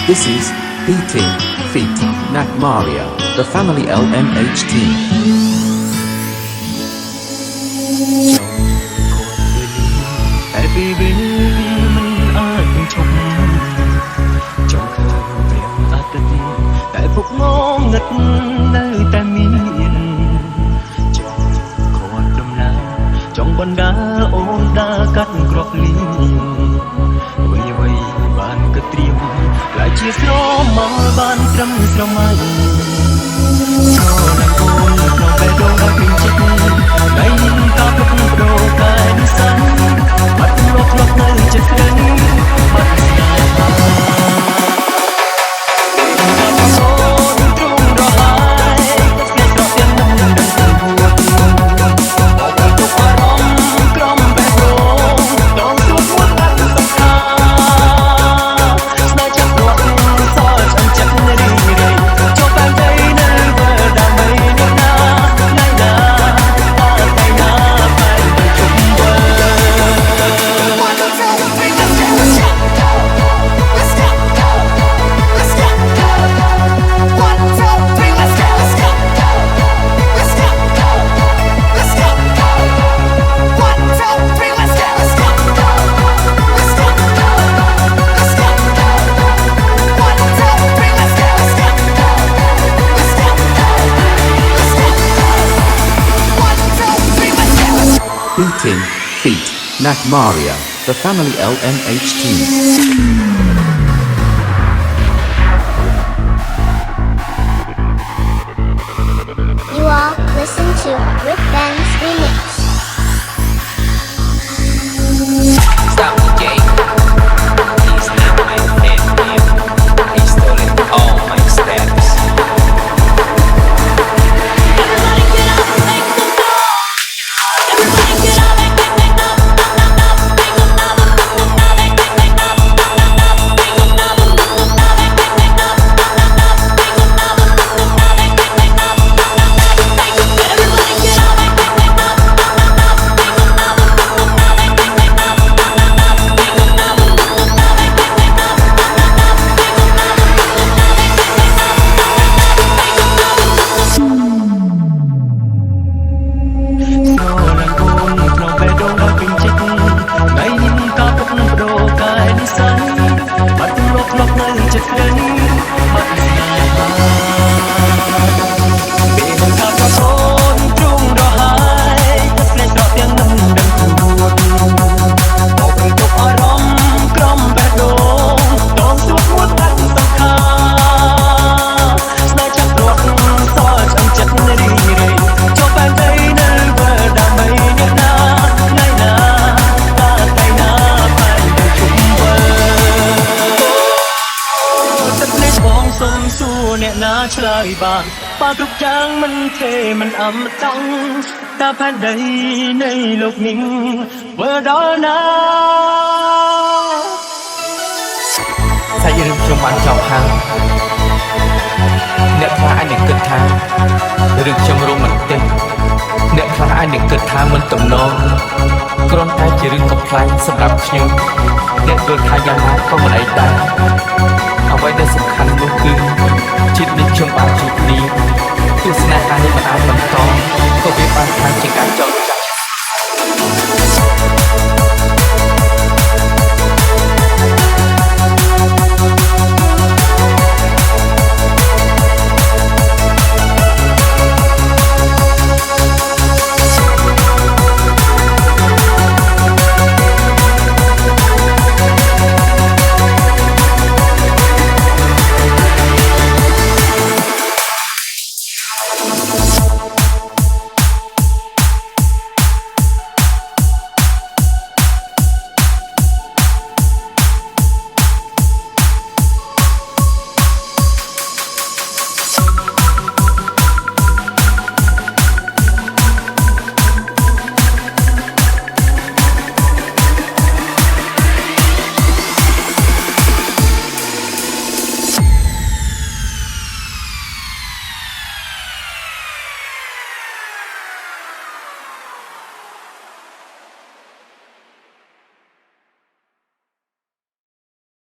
This is Beating Feet Nat Maria, the Family LMH team. តែពេលវេលាមិនអាចនឹងឈប់ចង់ឃើញព្រះអាទិត្យតែពុកងងឹតនៅតែមានចង់ខាត់ដំណើរចង់បណ្ដាអូនដើរកាត់ក្របលីអ្វីបានក៏ត្រៀមខ្លាចជាស្រមោលបានត្រឹមស្រមៃស្រលាញ់អូនក្នុងពេលដងដល់ពេញចិត្តថ្ងៃនេះក៏ពុកបដូរកាយនិស័យបាត់រកលោកនៅចិត្តស្រីបាត់ស្នេហាBeating Feet Nat Maria, the Family LMH team. You are listening to Rick Ben's Remix. Stop the game. He's not my fan. He's stolen all my status. Everybody get up, make some noise. Everybody get up, make someឆ្លើយបានបើគ្រប់យ៉ាងមិនទេមិនអមតង់តាផែនដីនៃលោកនេះធ្វើដល់ណាសាច់រឿងខ្ញុំបានចប់ហើយអ្នកខ្លះអាចនឹងគិតថារឿងខ្ញុំរ៉ូម៉ាន់ទិកអ្នកខ្លះអាចនឹងគិតថាមិនទំនងគ្រាន់តែជារឿងកំប្លែងសម្រាប់ខ្ញុំអ្នកគិតថាយ៉ាងណាក៏មិនអីដែរអ្វីដែលសំខាន់នោះគឺជាតិនេះខ្ញុំបានជួបគ្នាទស្សនៈនេះមិនអាចបន្តក៏វាបានខ្លាំងជាងអាច